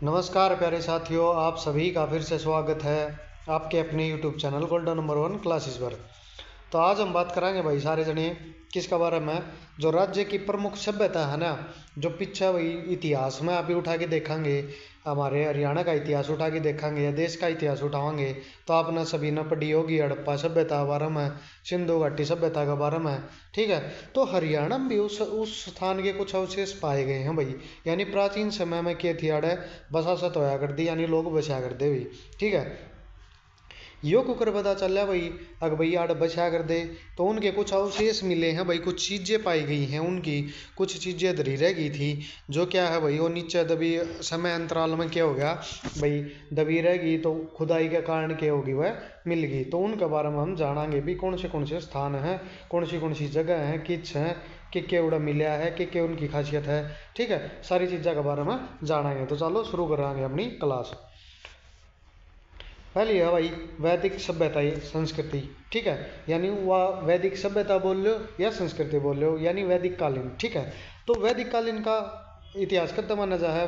नमस्कार प्यारे साथियों, आप सभी का फिर से स्वागत है आपके अपने YouTube channel golden number one classes पर। तो आज हम बात करेंगे भाई सारे जने किसका बारे में, जो राज्य की प्रमुख सभ्यता है ना, जो पीछे भाई इतिहास में अभी उठा के देखेंगे, हमारे हरियाणा का इतिहास उठा के देखेंगे या देश का इतिहास उठाएंगे तो आपने सभी ने पढ़ी होगी हड़प्पा सभ्यता के बारे में, सिंधु घाटी सभ्यता के बारे में। ठीक है, तो हरियाणा में भी उस स्थान के कुछ अवशेष पाए गए हैं भाई। यानी प्राचीन समय में के थियाड़े बसासत होया कर दी, यानी लोग बसा कर दे भाई। ठीक है, यो कुकर पता चल रहा भाई, अगर भाई आड़ बचा कर दे तो उनके कुछ अवशेष मिले हैं भाई, कुछ चीज़ें पाई गई हैं उनकी, कुछ चीज़ें धरी रह गई थी। जो क्या है भाई, वो नीचे दबी समय अंतराल में क्या हो गया भाई, दबी रह गई तो खुदाई के कारण क्या होगी वह मिल गई। तो उनके बारे में हम जानेंगे भी कौन से स्थान हैं, कौन सी जगह हैं, किस हैं, कि उड़ा मिला है, कि उनकी खासियत है। ठीक है, सारी चीज़ों के बारे में जानेंगे। तो चलो शुरू कराएंगे अपनी क्लास। पहली है भाई वैदिक सभ्यता संस्कृति। ठीक है, यानी वह वैदिक सभ्यता बोल लो या संस्कृति बोल लो, यानी वैदिक कालीन। ठीक है, तो वैदिक कालीन का इतिहास कब माना जा है,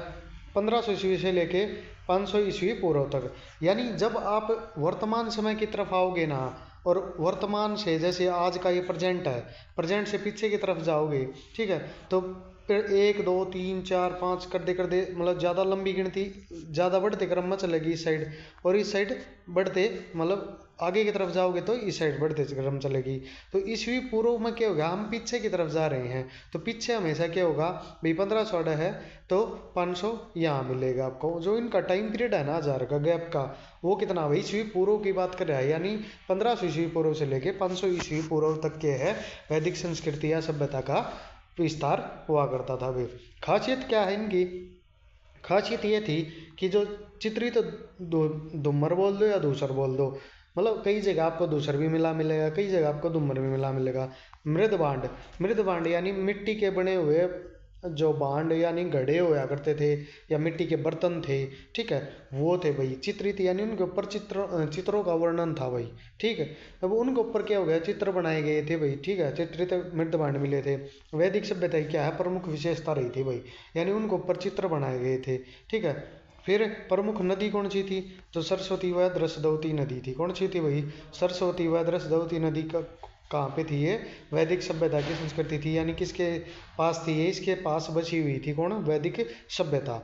1500 ईस्वी से लेके 500 ईस्वी पूर्व तक। यानी जब आप वर्तमान समय की तरफ आओगे ना, और वर्तमान से जैसे आज का ये प्रेजेंट है, प्रेजेंट से पीछे की तरफ जाओगे, ठीक है, तो फिर एक दो तीन चार पाँच करते करते मतलब ज़्यादा लंबी गिनती ज़्यादा बढ़ते क्रम में चलेगी इस साइड, और इस साइड बढ़ते मतलब आगे की तरफ जाओगे तो इस साइड बढ़ते क्रम चलेगी। तो ईस्वी पूर्व में क्या होगा, हम पीछे की तरफ जा रहे हैं, तो पीछे हमेशा क्या होगा भाई, 1500 है तो 500 यहाँ मिलेगा आपको। जो इनका टाइम पीरियड है ना, 1000 का गैप का, वो कितना भाई ईस्वी पूर्व की बात कर रहा है, यानी 1500 ईस्वी पूर्व से लेके 500 ईस्वी पूर्व तक के है वैदिक संस्कृति या सभ्यता का विस्तार हुआ करता था भाई। खासियत क्या है इनकी, खासियत ये थी कि जो चित्रित दुम्मर बोल दो या दूसर बोल दो, मतलब कई जगह आपको दूसर भी मिला मिलेगा, कई जगह आपको दुम्मर भी मिला मिलेगा। मृद भांड यानी मिट्टी के बने हुए जो भांड यानी घड़े होया करते थे या मिट्टी के बर्तन थे, ठीक है, वो थे भाई चित्रित, यानी उनके ऊपर चित्रों का वर्णन था भाई। ठीक है, अब उनके ऊपर क्या हो गया, चित्र बनाए गए थे भाई। ठीक है, चित्रित मृद भांड मिले थे। वैदिक सभ्यता की क्या है प्रमुख विशेषता रही थी भाई, यानी उनके ऊपर चित्र बनाए गए थे। ठीक है, फिर प्रमुख नदी कौन सी थी, तो सरस्वती व द्रसदवती नदी थी। कौन सी थी भाई, सरस्वती व द्रसदवती नदी का कहाँ पे थी ये, वैदिक सभ्यता की संस्कृति थी। यानी किसके पास थी ये, इसके पास बची हुई थी कौन, वैदिक सभ्यता।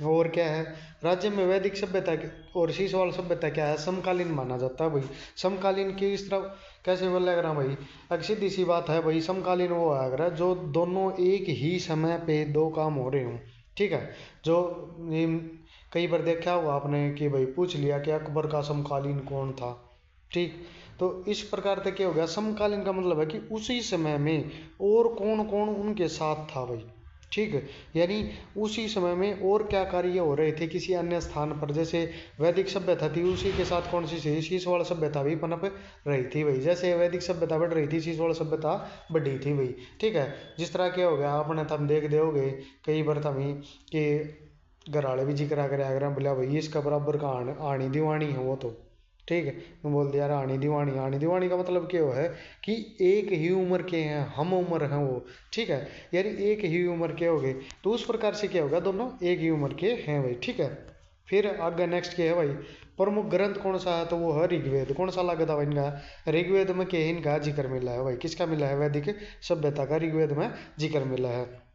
और क्या है, राज्य में वैदिक सभ्यता और शीशवाल सभ्यता क्या है, समकालीन माना जाता है भाई। समकालीन की इस तरह कैसे बोला अगर भाई, एक सीधी सी बात है भाई, समकालीन वो है अगर जो दोनों एक ही समय पे दो काम हो रहे हों। ठीक है, जो ये कई बार देखा होगा आपने कि भाई पूछ लिया कि अकबर का समकालीन कौन था। ठीक, तो इस प्रकार से क्या हो गया, समकालीन का मतलब है कि उसी समय में और कौन कौन उनके साथ था भाई। ठीक है, यानी उसी समय में और क्या कार्य हो रहे थे किसी अन्य स्थान पर। जैसे वैदिक सभ्यता थी, उसी के साथ कौन सी थी, शीशवाड़ सभ्यता भी पनप रही थी भाई। जैसे वैदिक सभ्यता बढ़ रही थी, शीशवाड़ सभ्यता बढ़ी थी भाई। ठीक है, जिस तरह क्या हो गया आपने तुम देख दोगे कई बार तुम ही कि घराड़े भी जिक्र करे अगर बोला भाई इसका बराबर का आनी दीवानी है वो। तो ठीक है, मैं बोल दिया आनी दीवानी, आनी दीवानी का मतलब क्या है कि एक ही उम्र के हैं, हम उम्र हैं वो। ठीक है, यानी एक ही उम्र के हो गए, तो उस प्रकार से क्या होगा, दोनों एक ही उम्र के हैं भाई। ठीक है, फिर आगे नेक्स्ट क्या है भाई, प्रमुख ग्रंथ कौन सा है, तो वो है ऋग्वेद। कौन सा लगा था इनका, ऋग्वेद में क्या इनका जिक्र मिला है भाई, किसका मिला है, वैदिक सभ्यता का ऋग्वेद में जिक्र मिला है।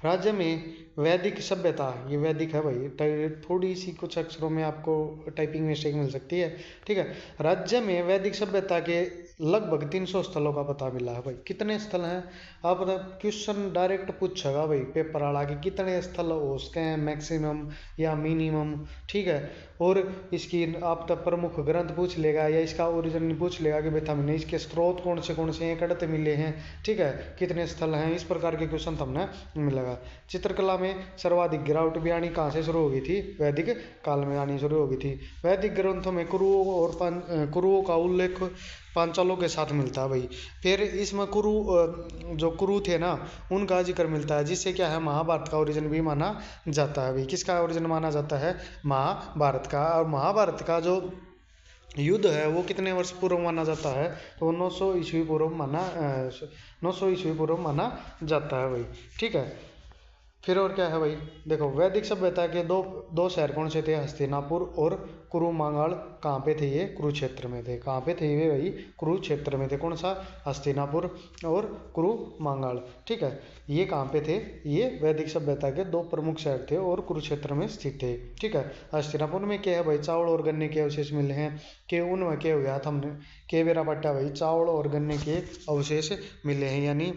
राज्य में वैदिक सभ्यता, ये वैदिक है भाई, थोड़ी सी कुछ अक्षरों में आपको टाइपिंग मिस्टेक मिल सकती है। ठीक है, राज्य में वैदिक सभ्यता के लगभग 300 स्थलों का पता मिला है भाई। कितने स्थल हैं, आप क्वेश्चन डायरेक्ट पूछेगा भाई पेपर वाला कि कितने स्थल हो सकते हैं मैक्सिमम या मिनिमम। ठीक है, और इसकी आप तब प्रमुख ग्रंथ पूछ लेगा या इसका ओरिजिन पूछ लेगा कि भाई हमने इसके स्रोत कौन से हैं, कड़ते मिले हैं। ठीक है, कितने स्थल हैं, इस प्रकार के क्वेश्चन हमने मिलेगा। चित्रकला में सर्वाधिक गिरावट भी आनी कहाँ से शुरू हो गई थी, वैदिक काल में आनी शुरू हो गई थी। वैदिक ग्रंथों में कुरुओं का उल्लेख पांचालों के साथ मिलता है भाई। फिर इसमें जो कुरु थे ना, उनका जिक्र मिलता है, जिससे क्या है महाभारत का ओरिजिन भी माना जाता है भाई। किसका ओरिजिन माना जाता है, महाभारत का। और महाभारत का जो युद्ध है वो कितने वर्ष पूर्व माना जाता है, तो 900 ईस्वी पूर्व माना 900 ईस्वी पूर्व माना जाता है भाई। ठीक है, फिर और क्या है भाई, देखो वैदिक सभ्यता के दो दो शहर कौन से थे, हस्तिनापुर और कुरुमांगाल। कहाँ पे थे ये, कुरुक्षेत्र में थे। कहाँ पे थे ये भाई, कुरुक्षेत्र में थे। कौन सा, हस्तिनापुर और कुरुमांगाल। ठीक है, ये कहाँ पे थे, ये वैदिक सभ्यता के दो प्रमुख शहर थे और कुरुक्षेत्र में स्थित थे। ठीक है, हस्तिनापुर में क्या है भाई, चावल और गन्ने के अवशेष मिले हैं। के उनमें क्या हो गया था हमने, के बेरा पट्टा भाई, चावल और गन्ने के अवशेष मिले हैं, यानी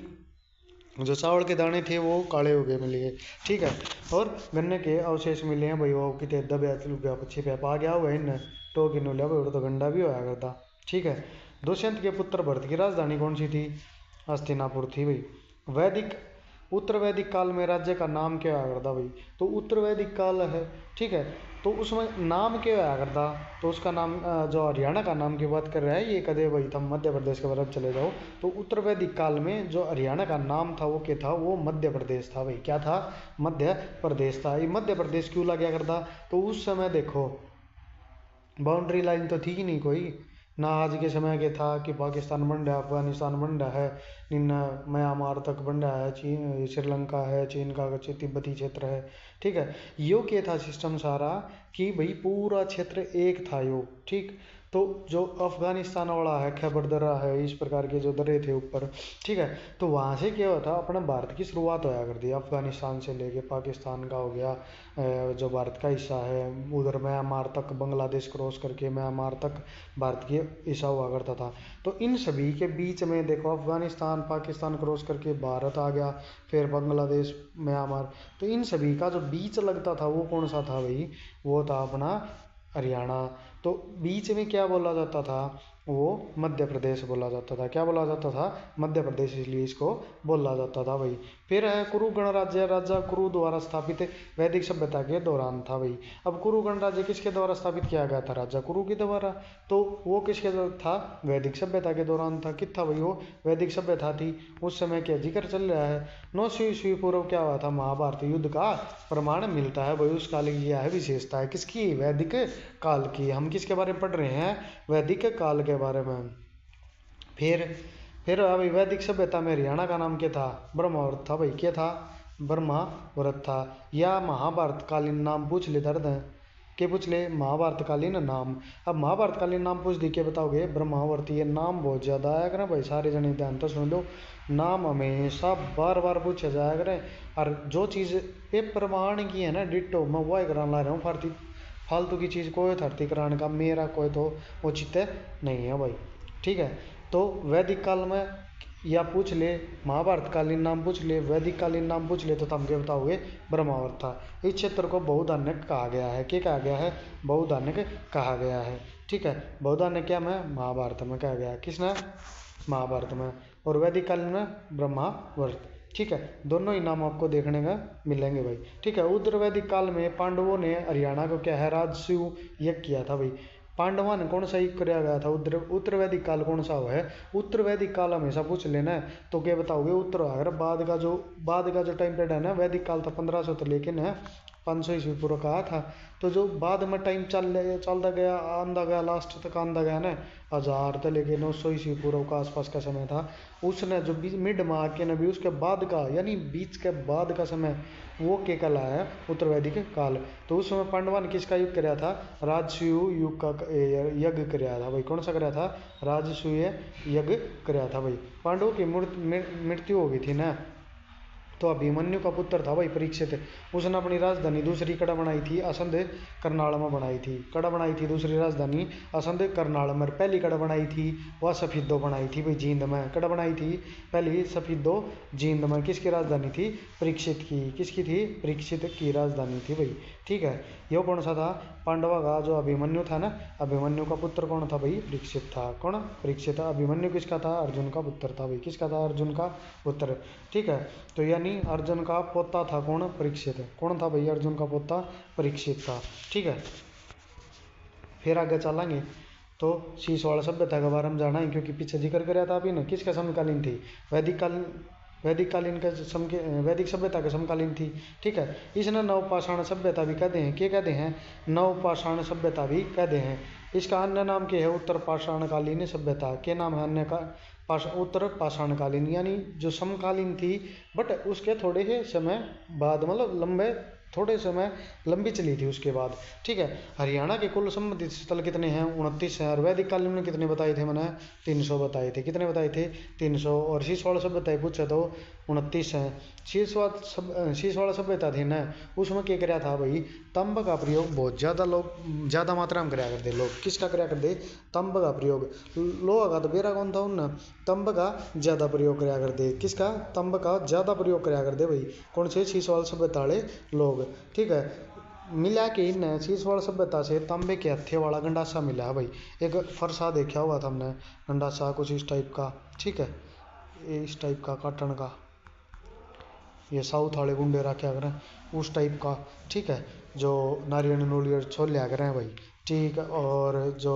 जो चावल के दाने थे वो काले हो गए मिल गए। ठीक है, और गन्ने के अवशेष मिले हैं भाई, वो कितने दबे लुगा पक्षी पे पा गया हुआ इन तो कि नुलिया भाई तो गंडा भी होया करता। ठीक है, दुष्यंत के पुत्र भरत की राजधानी कौन सी थी, हस्तिनापुर थी भाई। वैदिक उत्तर वैदिक काल में राज्य का नाम क्या हुआ करता भाई, तो उत्तर वैदिक काल है। ठीक है, तो उसमें नाम क्या हुआ करता, तो उसका नाम जो हरियाणा का नाम की बात कर रहा है ये कदे भाई, तुम मध्य प्रदेश के तरफ चले जाओ। तो उत्तर वैदिक काल में जो हरियाणा का नाम था वो क्या था, वो मध्य प्रदेश था भाई। क्या था, मध्य प्रदेश था। ये मध्य प्रदेश क्यों लगा करता, तो उस समय देखो बाउंड्री लाइन तो थी ही नहीं कोई, ना आज के समय के था कि पाकिस्तान बन रहा है, अफगानिस्तान बन रहा है, म्यांमार तक बन रहा है, चीन श्रीलंका है, चीन का तिब्बती क्षेत्र है। ठीक है, यो क्या था सिस्टम सारा कि भाई पूरा क्षेत्र एक था यो। ठीक, तो जो अफगानिस्तान वाला है, खैबर दर्रा है, इस प्रकार के जो दर्रे थे ऊपर। ठीक है, तो वहाँ से क्या होता, अपना भारत की शुरुआत होया कर दी। अफगानिस्तान से लेके पाकिस्तान का हो गया जो भारत का हिस्सा है, उधर म्यांमार तक, बांग्लादेश क्रॉस करके म्यांमार तक भारत की हिस्सा हुआ करता था। तो इन सभी के बीच में देखो, अफगानिस्तान पाकिस्तान क्रॉस करके भारत आ गया, फिर बांग्लादेश म्यांमार। तो इन सभी का जो बीच लगता था वो कौन सा था भाई, वो था अपना हरियाणा। तो बीच में क्या बोला जाता था, वो मध्य प्रदेश बोला जाता था। क्या बोला जाता था, मध्य प्रदेश, इसलिए इसको बोला जाता था भाई। फिर है कुरु गणराज्य, राजा कुरु द्वारा स्थापित वैदिक सभ्यता के दौरान था भाई। अब कुरु गणराज्य किसके द्वारा स्थापित किया गया था, राजा कुरु के द्वारा। तो वो किसके था, वैदिक सभ्यता के दौरान था। कितना भाई, वो वैदिक सभ्यता थी। उस समय क्या जिक्र चल रहा है, 900 ईस्वी पूर्व क्या हुआ था, महाभारत युद्ध का प्रमाण मिलता है भाई। उस काल की यह है विशेषता है, किसकी, वैदिक काल की। हम किसके बारे में पढ़ रहे हैं, वैदिक काल के बारे में। फिर अभी वैदिक सभ्यता में हरियाणा का नाम क्या था, ब्रह्मावर्त था भाई। क्या था, ब्रह्मावर्त था। या महाभारत कालीन नाम पूछ ले दर्द है, के पूछ ले, महाभारत कालीन नाम। अब महाभारत कालीन नाम पूछ दी, के बताओगे, ब्रह्मावर्त। ये नाम बहुत ज़्यादा आया करें भाई, सारे जने ध्यान तो सुन लो, नाम हमेशा बार बार पूछा जाया करें। और जो चीज़ पे प्रमाण की है ना डिट्टो, मैं वो कराने ला रहा हूँ। फालतू की चीज़ कोई थर्ती कराने का मेरा कोई तो उचित नहीं है भाई। ठीक है, तो वैदिक काल में या पूछ ले, महाभारत कालीन नाम पूछ ले, वैदिक कालीन नाम पूछ ले, तो तुम क्या बताओगे, ब्रह्मावर्त था। इस क्षेत्र को बहुधान्यक कहा गया है। क्या कहा गया है, बहुधान्यक कहा गया है। ठीक है, बहुधान्यक क्या में, महाभारत में कहा गया, किसने, महाभारत में। और वैदिक कालीन में ब्रह्मावर्त। ठीक है, दोनों ही नाम आपको देखने का मिलेंगे भाई। ठीक है, उत्तर वैदिक काल में पांडवों ने हरियाणा को क्या है, राजसूय यज्ञ किया था भाई। पांडवा ने कौन सा यज्ञ कराया गया था, उत्तर वैदिक काल कौन सा हुआ है, उत्तर वैदिक काल हमेशा पूछ लेना है। तो क्या बताओगे, उत्तर अगर बाद का जो टाइम पीरियड है ना, वैदिक काल था 1500 तो, लेकिन है 500 ईस्वी पूर्व कहा था। तो जो बाद में टाइम चलता गया, आंदा गया, लास्ट तक आंदा गया ना, 1000 से लेके 900 ईस्वी पूर्व का आसपास का समय था। उसने जो मिड में आके ना भी उसके बाद का, यानी बीच के बाद का समय, वो क्या कहलाया है, उत्तर वैदिक काल। तो उस समय पांडवा ने किसका युग कराया था, राजसूय युग का यज्ञ कराया था भाई। कौन सा कराया था, राजसूय यज्ञ कराया था भाई। पांडवों की मृत्यु हो गई थी ना, तो अभिमन्यु का पुत्र था भाई परीक्षित। उसने अपनी राजधानी दूसरी कड़ा बनाई थी, असंध करनाल में बनाई थी। कड़ा बनाई थी दूसरी राजधानी असंध करनाल में। पहली कड़ा बनाई थी वह सफीदो बनाई थी भाई, जींद में। कड़ा बनाई थी पहली सफीदो जींद में। किसकी राजधानी थी, परीक्षित की। किसकी थी, परीक्षित की राजधानी थी भाई। ठीक है, ये कौन सा था, पांडवा का जो अभिमन्यु था ना, अभिमन्यु का पुत्र कौन था भाई, परीक्षित था। कौन, परीक्षित। अभिमन्यु किसका था, अर्जुन का पुत्र था भाई। किसका था, अर्जुन का पुत्र। ठीक है, तो यानी अर्जुन का पोता था कौन, परीक्षित। कौन था भाई, अर्जुन का पोता परीक्षित था। ठीक है, फिर आगे चलेंगे तो शीशवाड़ सभ्यता के बारे में जाना है, क्योंकि पीछे जिक्र कराया था अभी ना, किसका समकालीन थी, वैदिक सभ्यता के समकालीन थी। ठीक है, इसने नवपाषाण सभ्यता भी कहते हैं। क्या कहते हैं, नवपाषाण सभ्यता भी कहते हैं। इसका अन्य नाम क्या है, उत्तर पाषाणकालीन सभ्यता। के नाम है अन्य का उत्तर पाषाणकालीन यानी जो समकालीन थी, बट उसके थोड़े से समय बाद, मतलब लंबे थोड़े समय लंबी चली थी उसके बाद। ठीक है, हरियाणा के कुल संबंधित स्थल कितने हैं? 29 हैं। और वैदिक कालीन में कितने बताए थे मैंने? 300 बताए थे। कितने बताए थे? 300। और शीशवाड़ सभ्यता पूछे तो 29 हैं। शीशवाड़ सभ्यता थी ना, उसमें क्या कराया था भाई? तंब का प्रयोग बहुत ज़्यादा मात्रा में कराया करते लोग। किसका कराया करते? तंब का प्रयोग। लोहा का तो बेरा कौन था उन, तंब का ज़्यादा प्रयोग कराया करते। किसका? तंब का ज़्यादा प्रयोग कराया करते भाई। कौन से? शीशवाड़ सभ्यता वाले लोग। ठीक है, मिला के इन शीशवाड़ सभ्यता से तांबे के हत्थे वाला गंडासा मिला है भाई। एक फरसा देखा हुआ था हमने, गंडासा कुछ इस टाइप का। ठीक है, इस टाइप का काटन का, ये साउथ वाले गुंडे रखा करें उस टाइप का। ठीक है, जो नारियल नूरियल छोल लिया करें भाई। ठीक है, और जो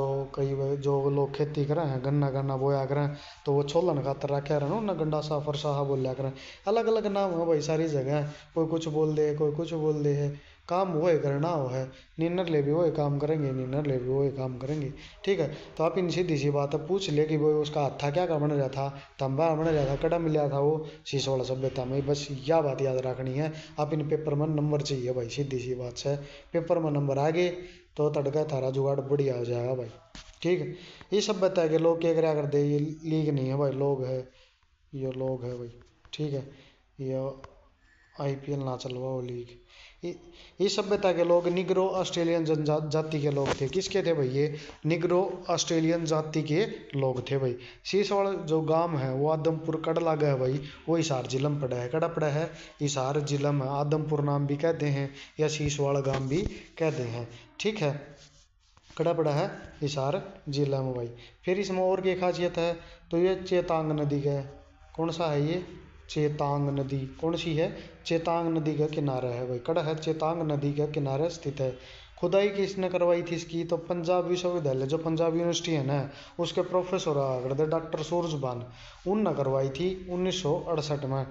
जो लोग खेती करें हैं, गन्ना बोया करें, तो वो छोलन खातर रखा रहे ना गंडासा फरसा बोल लिया करें। अलग अलग नाम है भाई सारी जगह, कोई कुछ बोल दे, कोई कुछ बोल दे है। काम वो है करना वो है, निन्नर ले भी वो काम करेंगे, निन्नर ले भी वो काम करेंगे। ठीक है, तो आप इन सीधी सी बात है पूछ ले कि वो उसका हत्था क्या का बन रहा था? तंबा बन रहा था, कड़ा मिला था वो शीशवाड़ सभ्यता में। बस यह बात याद रखनी है। आप इन पेपर में नंबर चाहिए भाई, सीधी सी बात है। पेपर में नंबर आ गए तो तड़का थारा जुगाड़ बढ़िया हो जाएगा भाई। ठीक है, ये सभ्यता के लोग क्या करा कर दे? ये लीग नहीं है भाई, लोग है, ये लोग है भाई। ठीक है, ये IPL ना चलवा वो लीग। ये सभ्यता के लोग निग्रो ऑस्ट्रेलियन जाति के लोग थे। किसके थे भाई? ये निग्रो ऑस्ट्रेलियन जाति के लोग थे भाई। शीशवाड़ जो गांव है वो आदमपुर कड़ लागा है भाई, वो हिसार जिला में पड़ा है। कड़ा पड़ा है? हिसार जिला में। आदमपुर नाम भी कहते हैं या शीशवाड़ गांव भी कहते हैं। ठीक है, कड़ा पड़ा है हिसार जिला में भाई। फिर इसमें और क्या खासियत है? तो ये चेतांग नदी का, कौन सा है ये? चेतांग नदी। कौन सी है? चेतांग नदी का किनारा है भाई। कड़ा है, चेतांग नदी का किनारा स्थित है। खुदाई किसने करवाई थी इसकी? तो पंजाब विश्वविद्यालय, जो पंजाब यूनिवर्सिटी है ना, उसके प्रोफेसर आगे डॉक्टर सूरजभान, उनने करवाई थी 1968 में।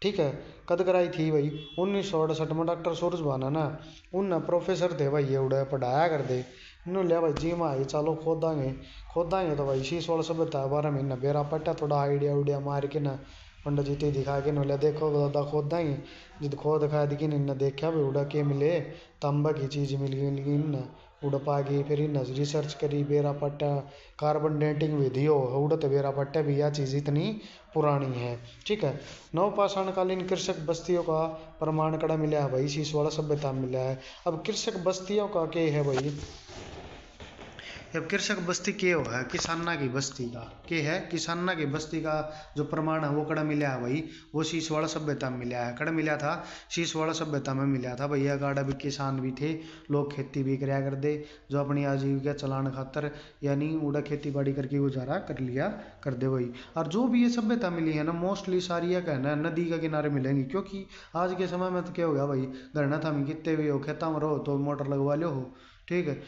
ठीक है, कद कराई थी भाई? 1968 में। डॉक्टर सूरजभान है ना, उन प्रोफेसर थे भाई, ये उड़ा पढ़ाया कर दे। इन्होंने लिया भाई जी में आई, चलो खोदांगे तो भाई शीशवाड़ सभ्यता है 12 महीना बेरा पट्टा थोड़ा आइडिया उडिया मार के ना, पंडित जी दिखा के नोले देखो दादा खोदांगे। जिद खोद दिखा दी कि इन्हें देखा भी उड़ा के मिले, तांबा की चीज़ मिल गई इन उड़ पा गई। फिर इन रिसर्च करी, बेरा पट्टा कार्बन डेटिंग विधि हो उड़ते बेरा पट्टा भी, यह चीज़ इतनी पुरानी है। ठीक है, नवपाषाणकालीन कृषक बस्तियों का प्रमाण कड़ा मिला है भाई, शीशवाड़ सभ्यता मिला है। अब कृषक बस्तियों का क्या है भाई? अब कृषक बस्ती के हो है? किसाना की बस्ती का के है? किसाना की बस्ती का जो प्रमाण है वो कड़ा मिला है भाई? वो शीशवाड़ सभ्यता में मिला है। कड़ा मिला था? शीशवाड़ सभ्यता में मिला था भैया। गाड़ा भी किसान भी थे, लोग खेती भी कराया कर दे, जो अपनी आजीविका चलाने खातर यानी उड़ा खेती बाड़ी करके गुजारा कर लिया कर दे भाई। और जो भी ये सभ्यता मिली है ना, मोस्टली सारी यह कहना है नदी के किनारे मिलेंगी, क्योंकि आज के समय में तो क्या हो गया भाई, गरना था कितने भी हो, खेता में रहो तो मोटर लगवा लो हो। ठीक है,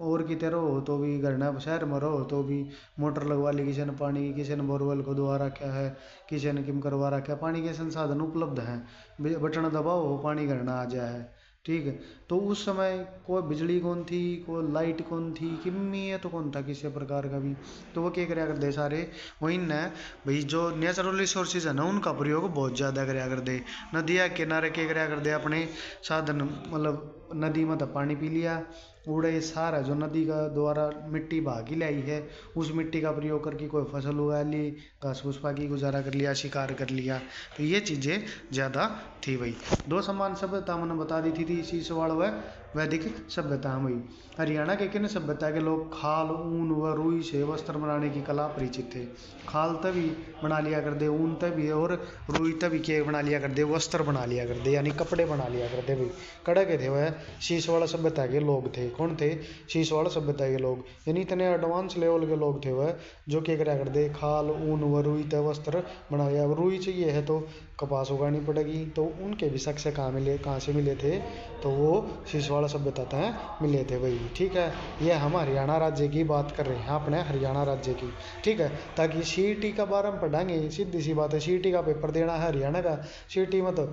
और किते रहो तो भी गरना शहर में रहो तो भी मोटर लगवा ली किसी ने, पानी किसी ने बोरवेल को दुआ रखा है, किसी ने किम करवा रखा है। पानी के संसाधन उपलब्ध हैं, बटन दबाओ पानी गरना आ जाए। ठीक है, तो उस समय कोई बिजली कौन थी, कोई लाइट कौन थी, किम्मी है तो कौन था किसी प्रकार का भी। तो वो क्या कराया करते सारे वही न भाई, जो नेचुरल रिसोर्सेज है ना उनका प्रयोग बहुत ज़्यादा कराया करते। नदिया किनारे क्या कराया करते अपने साधन, मतलब नदी में तो पानी पी लिया, उड़े सारा जो नदी का द्वारा मिट्टी भागी लाई है, उस मिट्टी का प्रयोग करके कोई फसल उगा ली, घास फूस पाकी गुजारा कर लिया, शिकार कर लिया। तो ये चीज़ें ज़्यादा थी भाई। दो समान सभ्यता मैंने बता दी थी शीशवाड़ व वैदिक सभ्यता में। हरियाणा के किन सभ्यता के लोग खाल, ऊन व रुई से वस्त्र बनाने की कला परिचित थे। खाल तभी बना लिया कर दे, ऊन तभी, और रुई तभी के बना लिया कर दे, वस्त्र बना लिया कर दे, यानी कपड़े बना लिया कर दे भाई। कड़ा के थे वह शीशवाड़ सभ्यता के लोग थे। कौन थे? शीशवाड़ सभ्यता के लोग, यानी इतने एडवांस लेवल के लोग थे वह, जो क्या करा कर दे, खाल, ऊन व रुई तय वस्त्र बना लिया। रुई चाहिए है तो कपास उगानी पड़ेगी, तो उनके भी शख्स कहाँ से मिले थे? तो वो शीशवाड़ सभ्यता तय मिले थे भाई। ठीक है, ये हम हरियाणा राज्य की बात कर रहे हैं, अपने हरियाणा राज्य की। ठीक है, ताकि CET का बारे में पढ़ाएंगे, सीधी सी बात है, CET का पेपर देना है हरियाणा का। CET में तो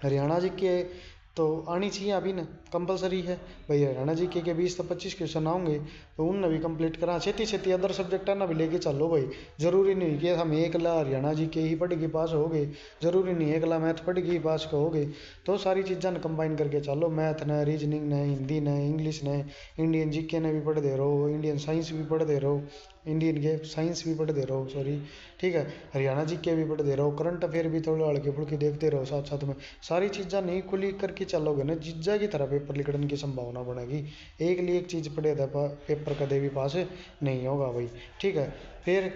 हरियाणा जी के तो आनी चाहिए अभी ना, कंपलसरी है भाई। हरियाणा जी के 20 से 25 क्वेश्चन आएंगे तो उन भी कंप्लीट करा, छेती छेती अदर सब्जेक्ट ना भी लेके चलो भाई। जरूरी नहीं कि हम एक ला हरियाणा जी के ही पढ़ के पास हो गए, जरूरी नहीं एक ला मैथ पढ़ के ही पास हो गए। तो सारी चीज़ा कंबाइन करके चलो, मैथ ने, रीजनिंग ने, हिंदी ने, इंग्लिश ने, इंडियन जीके ने भी पढ़ दे रहो, इंडियन साइंस भी पढ़ दे रहो, इंडियन के साइंस भी पढ़ दे रहो सॉरी, ठीक है, हरियाणा जी के भी पढ़ दे रहो, करंट अफेयर भी थोड़ा हल्के फुल्के देखते रहो साथ साथ में। सारी चीज़ा नहीं खुली करके चलोगे ना, जिज्जा की तरह पेपर लिखने की संभावना बढ़ेगी। एक लिए एक चीज़ पढ़े था पेपर कदे भी पास नहीं होगा भाई, ठीक है। फिर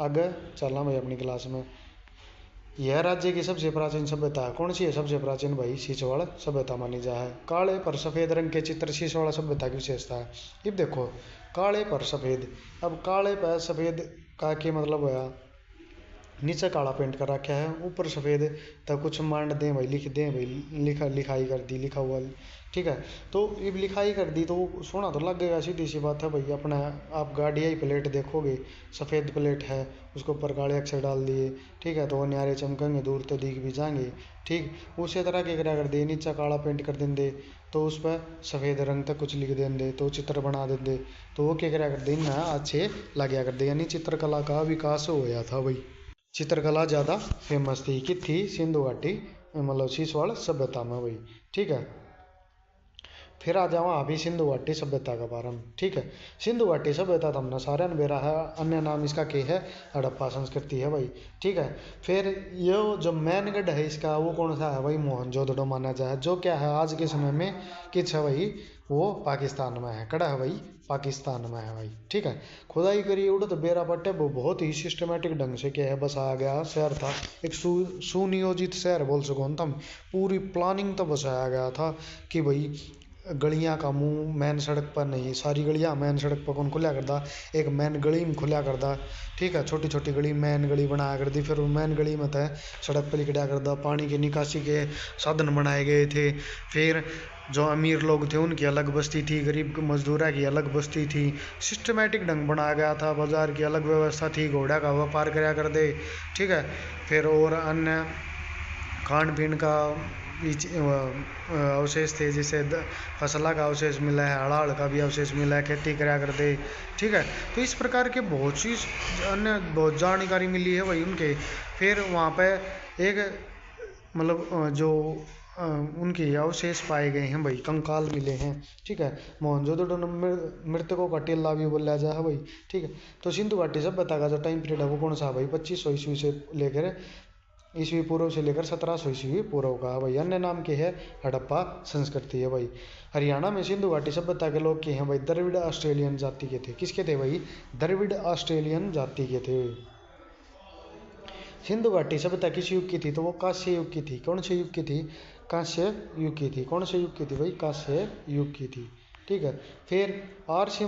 आगे चलना भाई अपनी क्लास में। यह राज्य की सबसे प्राचीन सभ्यता है, कौन सी है सबसे प्राचीन भाई? सिसवाड़ सभ्यता मानी जा है। काले पर सफेद रंग के चित्र सिसवाड़ सभ्यता की विशेषता है। अब देखो काले पर सफेद, अब काले पर सफेद का के मतलब होया नीचे काला पेंट कर रखा है, ऊपर सफ़ेद, तो कुछ मांड दें भाई, लिख दें भाई, लिखाई कर दी, लिखा हुआ, ठीक है। तो अब लिखाई कर दी तो सोना तो लगेगा, सीधी सी बात है भाई। अपना आप गाड़ी ही प्लेट देखोगे, सफ़ेद प्लेट है, उसके ऊपर काले अक्षर डाल दिए, ठीक है, तो वो न्यारे चमकेंगे, दूर तो दिख भी जाएंगे, ठीक। उसी तरह के क्या कर दे, नीचा काला पेंट कर देंगे तो उस पर सफ़ेद रंग तक कुछ लिख देंगे, तो चित्र बना देंगे, तो वो क्या कर दे ना अच्छे लगे कर दे। यानी चित्रकला का विकास होया था भाई। चित्रकला ज़्यादा फेमस थी कि थी सिंधु घाटी मतलब सिसवाड़ सभ्यता में भाई, ठीक है। फिर आ जाओ अभी सिंधु घाटी सभ्यता के बारे में, ठीक है। सिंधु घाटी सभ्यता तो हमने सारे बेरा है, अन्य नाम इसका के है हड़प्पा संस्कृति है भाई, ठीक है। फिर ये जो मैन गढ़ है इसका वो कौन सा है भाई? मोहनजोदड़ो माना जाए, जो क्या है आज के समय में किस है भाई, वो पाकिस्तान में है, कड़ा है भाई, पाकिस्तान में है भाई, ठीक है। खुदाई करी उड़ तो बेरा पट्टे वो बहुत ही सिस्टमेटिक ढंग से क्या है बसाया गया शहर था, एक सुनियोजित शहर बोल सको तुम। पूरी प्लानिंग तो बसाया गया था कि भाई गलियां का मुंह मेन सड़क पर नहीं, सारी गलियां मेन सड़क पर कौन खुल्या करता, एक मेन गली में खुल्या करता, ठीक है। छोटी छोटी गली मेन गली बनाया कर दी, फिर मेन गली में तय सड़क पर लिखड़ा कर दा, पानी की निकासी के साधन बनाए गए थे। फिर जो अमीर लोग थे उनकी अलग बस्ती थी, गरीब मजदूरा की अलग बस्ती थी, सिस्टमेटिक ढंग बनाया गया था, बाजार की अलग व्यवस्था थी, घोड़ा का व्यापार कराया कर दे, ठीक है। फिर और अन्य खान पीन का अवशेष थे, जैसे फसला का अवशेष मिला है, हड़ाल का भी अवशेष मिला है, खेती कराया करते, ठीक है। तो इस प्रकार के बहुत चीज़ अन्य बहुत जानकारी मिली है भाई उनके। फिर वहाँ पे एक मतलब जो उनके अवशेष पाए गए हैं भाई, कंकाल मिले हैं, ठीक है। मोहनजोदड़ो मृतकों का टीला भी बोला जाए है भाई, ठीक है। तो सिंधु घाटी सभ्यता का जो टाइम पीरियड है वो कौन सा है भाई? 2500 ईस्वी से लेकर ईस्वी पूर्व से लेकर 1700 ईस्वी पूर्व का है भाई। अन्य नाम के है हड़प्पा संस्कृति है भाई। हरियाणा में सिंधु घाटी सभ्यता के लोग के हैं भाई, द्रविड़ ऑस्ट्रेलियन जाति के थे। किसके थे भाई? द्रविड़ ऑस्ट्रेलियन जाति के थे। सिंधु घाटी सभ्यता किस युग की थी? तो वो कांस्य युग की थी। कौन से युग की थी? कांस्य युग की थी। कौन से युग की थी भाई? कांस्य युग की थी, ठीक है। फिर आर.सी.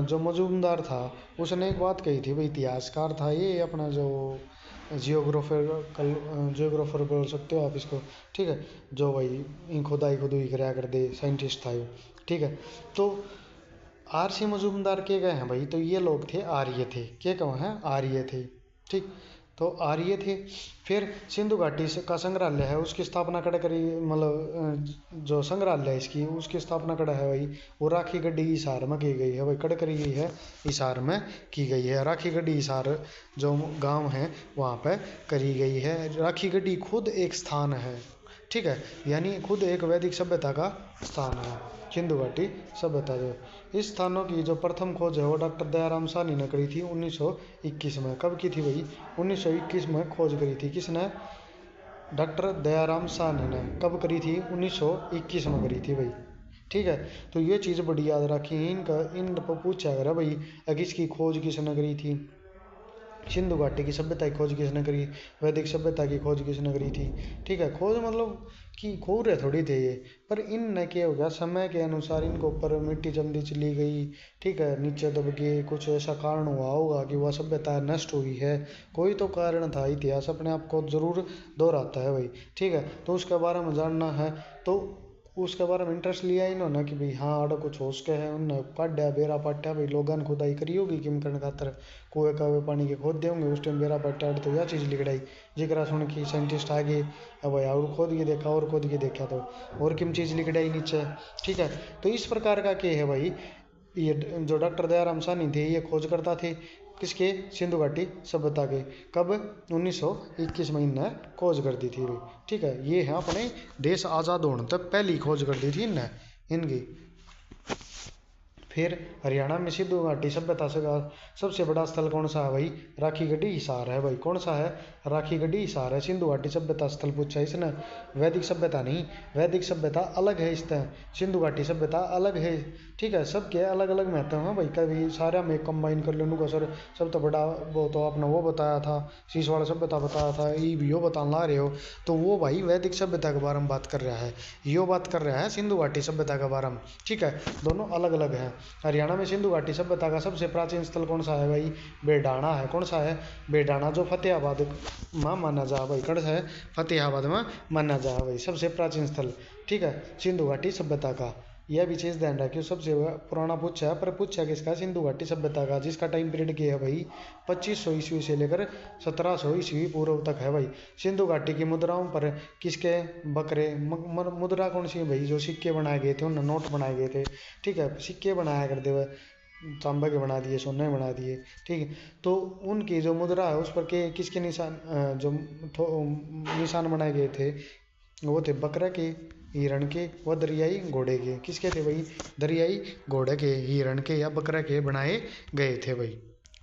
जो मजूमदार था उसने एक बात कही थी भाई, इतिहासकार था ये अपना, जो जियोग्राफर बोल सकते हो आप इसको, ठीक है, जो भाई खुदाई कराया कर दे, साइंटिस्ट था ये, ठीक है। तो आर.सी. मजूमदार के गए हैं भाई, तो ये लोग थे आर्य थे, के कौन हैं? आर्य थे, ठीक। तो आर्य थे। फिर सिंधु घाटी का संग्रहालय है, उसकी स्थापना कड़ा करी, मतलब जो संग्रहालय है इसकी उसकी स्थापना कड़ा है भाई, वो राखी गढ़ी हिसार में की गई है भाई, कड़ करी गई है हिसार में की गई है। राखी गढ़ी हिसार जो गांव है वहाँ पे करी गई है। राखी गढ़ी खुद एक स्थान है, ठीक है, यानी खुद एक वैदिक सभ्यता का स्थान है सिंधु घाटी सभ्यता। जो इस स्थानों की जो प्रथम खोज है वो डॉक्टर दयाराम साहनी ने करी थी 1921 में। कब की थी भाई? 1921 में खोज करी थी। किसने? डॉक्टर दयाराम साहनी ने। कब करी थी? 1921 में करी थी भाई, ठीक है। तो ये चीज़ बड़ी याद रखी, इनका इन पूछा अगर भाई इसकी खोज किसने करी थी? सिंधु घाटी की सभ्यता की खोज किसने करी? वैदिक सभ्यता की खोज किसने करी थी? ठीक है, खोज मतलब कि खोज रहे थोड़ी थे ये, पर इन न क्या हो गया, समय के अनुसार इनको ऊपर मिट्टी जल्दी चली गई, ठीक है, नीचे दब गए, कुछ ऐसा कारण हुआ होगा कि वह सभ्यता नष्ट हुई है, कोई तो कारण था। इतिहास अपने आप को जरूर दोहराता है भाई, ठीक है। तो उसके बारे में जानना है तो उसके बारे में इंटरेस्ट लिया इन्होंने कि भाई हाँ आड़ा कुछ हो सके है, उन्होंने काटा बेरा पाटा भाई लोगों ने खुदाई करी होगी किम करने खातर कुएं कवे पानी के खोद देंगे उस टाइम बेरा पाटा तो यह चीज़ लिखड़ाई जिकरा सुन की साइंटिस्ट आ गए अब भाई और खोद के देखा और खोद के देखा तो और किम चीज़ लिखड़ाई नीचे। ठीक है, तो इस प्रकार का क्या है भाई, ये जो डॉक्टर दयाराम साहनी थे ये खोज करता थे किसके, सिंधु घाटी सभ्यता के। कब 1921 में इनने खोज कर दी थी भाई। ठीक है, ये है अपने देश आज़ाद होने तक पहली खोज कर दी थी इनने इनकी। फिर हरियाणा में सिंधु घाटी सभ्यता का सबसे बड़ा स्थल कौन सा है भाई, राखी गढ़ी हिसार है भाई। कौन सा है, राखी गढ़ी हिसार है सिंधु घाटी सभ्यता स्थल पूछा इसने, वैदिक सभ्यता नहीं। वैदिक सभ्यता अलग है इससे, सिंधु घाटी सभ्यता अलग है। ठीक है, सबके अलग अलग महत्व हैं भाई, कभी सारा में कंबाइन कर लो उनको सर। सब तो बड़ा वो तो आपने वो बताया था शीशवाड़ा सभ्यता बताया था, ये भी यो बता ला रहे हो तो वो भाई वैदिक सभ्यता के बारे में बात कर रहा है, यो बात कर रहा है सिंधु घाटी सभ्यता के बारे में। ठीक है, दोनों अलग अलग हैं। हरियाणा में सिंधु घाटी सभ्यता का सबसे प्राचीन स्थल कौन सा है भाई, बेडाना है। कौन सा है, बेडाना, जो फतेहाबाद में माना जा भाई। कौन सा है, फतेहाबाद में माना जा भाई सबसे प्राचीन स्थल। ठीक है, सिंधु घाटी सभ्यता का यह भी चीज़ ध्यान रखियो, सबसे पुराना पूछा है पर पूछा किसका, सिंधु घाटी सभ्यता का, जिसका टाइम पीरियड क्या है भाई 2500 ईस्वी से लेकर 1700 ईस्वी पूर्व तक है भाई। सिंधु घाटी की मुद्राओं पर किसके बकरे मुद्रा कौन सी है भाई, जो सिक्के बनाए गए थे उन नोट बनाए गए थे। ठीक है, सिक्के बनाया करते हुए तांबे के बना दिए, सोने के बना दिए। ठीक है, तो उनकी जो मुद्रा है उस पर के किसके निशान जो निशान बनाए गए थे वो थे बकरा के, हिरण के व दरियाई घोड़े के। किसके थे भाई, दरियाई घोड़े के, हिरण के या बकरा के बनाए गए थे भाई।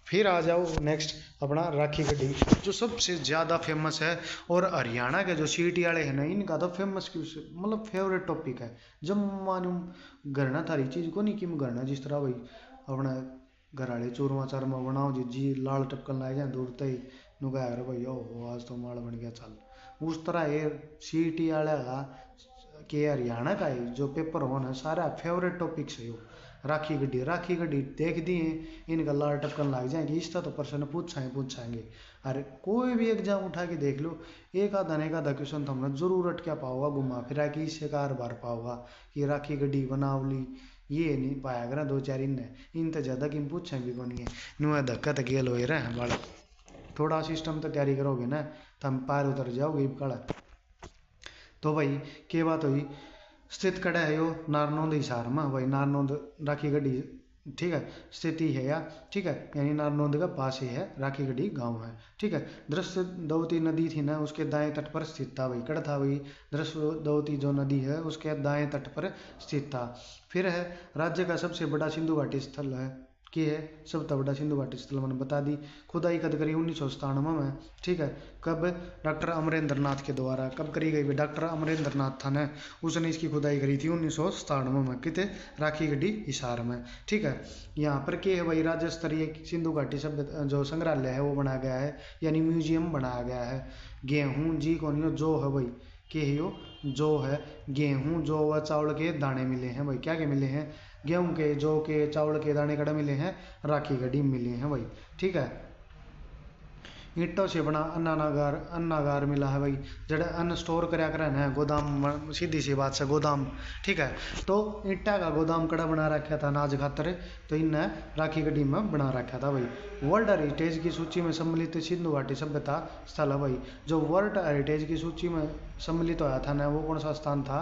फिर आ जाओ नेक्स्ट अपना राखी गढ़ी, जो सबसे ज़्यादा फेमस है। और हरियाणा के जो सीटी वाले हैं ना इनका तो फेमस क्यों से मतलब फेवरेट टॉपिक है। जब मालूम गरना थारी चीज़ को नहीं कि गरना जिस तरह भाई अपना घर वाले चूरमा चारमा बनाओ जी लाल टपकन लाए जाए दूर तक नुका यार भाई ओ आज तो माल बन गया चल, उस तरह ये सीटी वाला के हरियाणा का ही जो पेपर होना सारा फेवरेट टॉपिक है। राखी गड्डी, राखी गड्डी देख दिए इनका लाल टपकन लग जाएंगे, इसका तो प्रश्न पूछाएंगे। अरे कोई भी एग्जाम उठा के देख लो, एक आधा क्वेश्चन तो हमने जरूर अटका पाओगा, घुमा फिरा के इससे कार बार पाओगा कि राखी गड्डी बनावली ये नहीं पाया करा दो चार इन तो ज़्यादा कि पूछें भी कौन है नुआ धक्का तो गेल हो रहे हैं बाल। थोड़ा सिस्टम तो तैयारी करोगे ना तो हम पार उतर जाओगे कड़ा। तो भाई के बात हुई, स्थित कड़ा है यो नारनौंद हिसार में भाई, नारनौंद राखी गढ़ी। ठीक है, स्थिति है या ठीक है, यानी नारनौंद का पास ही है राखी गढ़ी गांव है। ठीक है, दृष्टद्वती नदी थी ना उसके दाएं तट पर स्थित था भाई। कड़ा था भाई, दृष्टद्वती जो नदी है उसके दाएं तट पर स्थित था। फिर है राज्य का सबसे बड़ा सिंधु घाटी स्थल है कि है सबसे बड़ा सिंधु घाटी स्थल मैंने बता दी। खुदाई कद करी 1997 में। ठीक है, कब, डॉक्टर अमरेंद्र नाथ के द्वारा। कब करी गई, डॉक्टर अमरेंद्र नाथ था ना उसने इसकी खुदाई करी थी 1997 में, कितने, राखी गढ़ी हिसार में। ठीक है, यहाँ पर क्या है भाई, राज्य स्तरीय सिंधु घाटी सभ्यता जो संग्रहालय है वो बनाया गया है, यानी म्यूजियम बनाया गया है। गेहूँ जी कौन हो, जो है भाई के हो जो है, गेहूँ जो व चावल के दाने मिले हैं भाई। क्या के मिले हैं, गेहूं के, जौ के, चावल के दाने कड़ा मिले हैं, राखी गढ़ी मिले हैं भाई। ठीक है, ईंटों से बना अन्नागार मिला है भाई, जड़ा अन्न स्टोर कराया करें है गोदाम, सीधी सी बात से गोदाम। ठीक है, तो ईंटा का गोदाम कड़ा बना रखा था अनाज खातर, तो इनने राखी गढ़ी में बना रखा था भाई। वर्ल्ड हेरिटेज की सूची में सम्मिलित सिंधु घाटी सभ्यता स्थल है भाई। जो वर्ल्ड हेरिटेज की सूची में सम्मिलित होया था ना वो कौन सा स्थान था,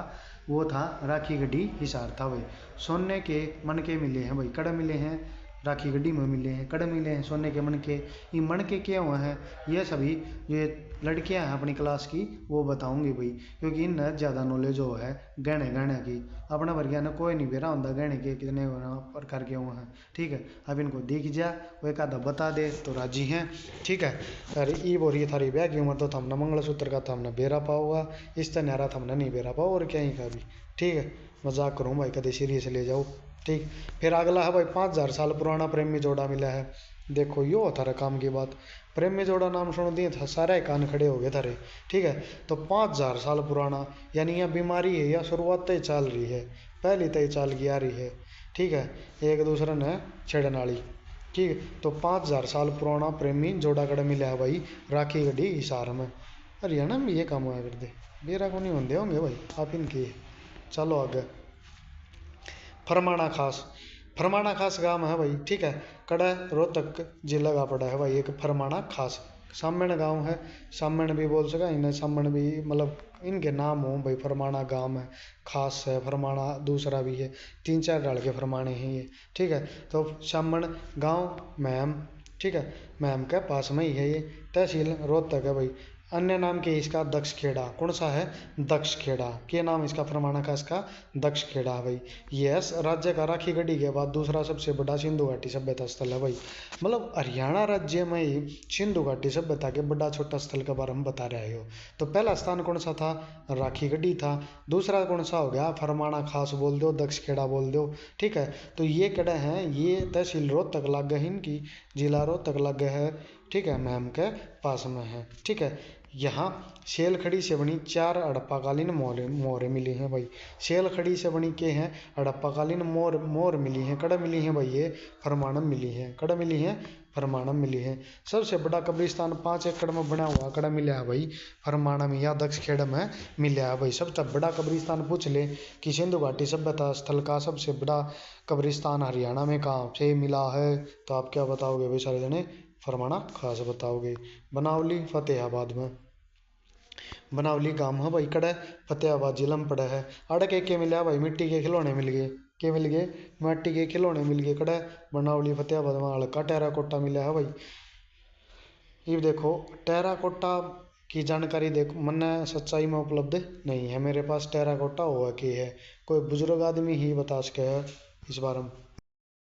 वो था राखी गढ़ी हिसार था भाई। सोने के मनके मिले हैं भाई, कड़ा मिले हैं, राखी गढ़ी में मिले हैं, कड़े मिले हैं सोने के मनके। ये मनके क्या हुए हैं, ये सभी ये लड़कियां हैं अपनी क्लास की वो बताऊंगी भाई, क्योंकि इन ज़्यादा नॉलेज हो है गहने की। अपना वर्गिया ने कोई नहीं बेरा होता गहने के कितने प्रकार के हुए हैं। ठीक है, अब इनको दिख जा वो एक आधा बता दे तो राजी हैं। ठीक है, अरे ई बोल रही थारी ब्याह की उम्र तो थमना मंगलसूत्र का थमना बेरा पाओगा, इस तरह नारा थमना नहीं बेरा पाओ और क्या ही का भी। ठीक है, मजाक करूँ भाई कदे सीरियस ले जाओ। ठीक, फिर अगला है भाई 5000 साल पुराना प्रेमी जोड़ा मिला है। देखो यो थारे काम की बात, प्रेमी जोड़ा नाम सुन दिए था सारे कान खड़े हो गए थारे। ठीक है, तो 5000 साल पुराना, यानी यह बीमारी है या शुरुआत तो ही चल रही है, पहली तो ही चाल की आ रही है। ठीक है, एक दूसरे ने छेड़न वाली। ठीक है, तो 5000 साल पुराना प्रेमी जोड़ा कड़ा मिला है भाई राखी गढ़ी हिसार में। हरियाणा में ये काम हुआ करते, बेरा को नहीं होंगे भाई आप इनके। चलो आगे। फरमाना खास। फरमाना खास गांव है भाई, ठीक है, कड़ा रोहतक जिला का पड़ा है भाई एक फरमाना खास। सामण गांव है, सामण भी बोल सका इन्हें, सामण भी मतलब इनके नाम हो भाई। फरमाना गांव है, खास है, फरमाना दूसरा भी है, तीन चार डाल के फरमाने हैं ये, ठीक है। तो सामण गांव मैम, ठीक है, मैम के पास में ही है ये, तहसील रोहतक है भाई। अन्य नाम के इसका दक्ष खेड़ा, कौन सा है, दक्ष खेड़ा, के नाम इसका फरमाना का इसका दक्ष खेड़ा है भाई। यस राज्य का राखी गढ़ी के बाद दूसरा सबसे बड़ा सिंधु घाटी सभ्यता स्थल है भाई। मतलब हरियाणा राज्य में ही सिंधु घाटी सभ्यता के बड़ा छोटा स्थल के बारे में बता रहे हो। तो पहला स्थान कौन सा था, राखी गढ़ी था। दूसरा कौन सा हो गया, फरमाना खास बोल दो, दक्ष खेड़ा बोल दो, ठीक है। तो ये कड़े हैं, ये तहसील रोहतक लग है इनकी, जिला रोहतक लग है, ठीक है, मैम के पास में है, ठीक है। यहाँ सेल खड़ी से बनी 4 हड़प्पाकालीन मोहरें मिली हैं भाई। सेल खड़ी से बनी के हैं हड़प्पाकालीन मोहर मिली हैं, कड़ा मिली हैं भाई ये, फरमाणम मिली हैं, कड़ा मिली हैं, फरमाणम मिली है। सबसे बड़ा कब्रिस्तान 5 एकड़ में बना हुआ कड़ा मिला है भाई, फरमाणम या दक्ष खेड़ा में मिला है भाई। सबसे बड़ा कब्रिस्तान पूछ ले कि सिंधु घाटी सभ्यता स्थल का सबसे बड़ा कब्रिस्तान हरियाणा में कहाँ से मिला है, तो आप क्या बताओगे भाई सारे जने, फरमाना खास बताओगे। बनावली फतेहाबाद में, बनावली गांव है भाई, कड़ा फतेहाबाद जिला में पड़ा है। अड़क के मिला भाई, मिट्टी के खिलौने मिल गए, के मिल गए, मिट्टी के खिलौने मिल गए, कड़ा बनावली फतेहाबाद में। हल्का टेराकोटा मिला है भाई। ये देखो टेराकोटा की जानकारी देखो मैंने सच्चाई में उपलब्ध नहीं है मेरे पास, टेराकोटा हुआ कि है, कोई बुजुर्ग आदमी ही बता सके है इस बारे में।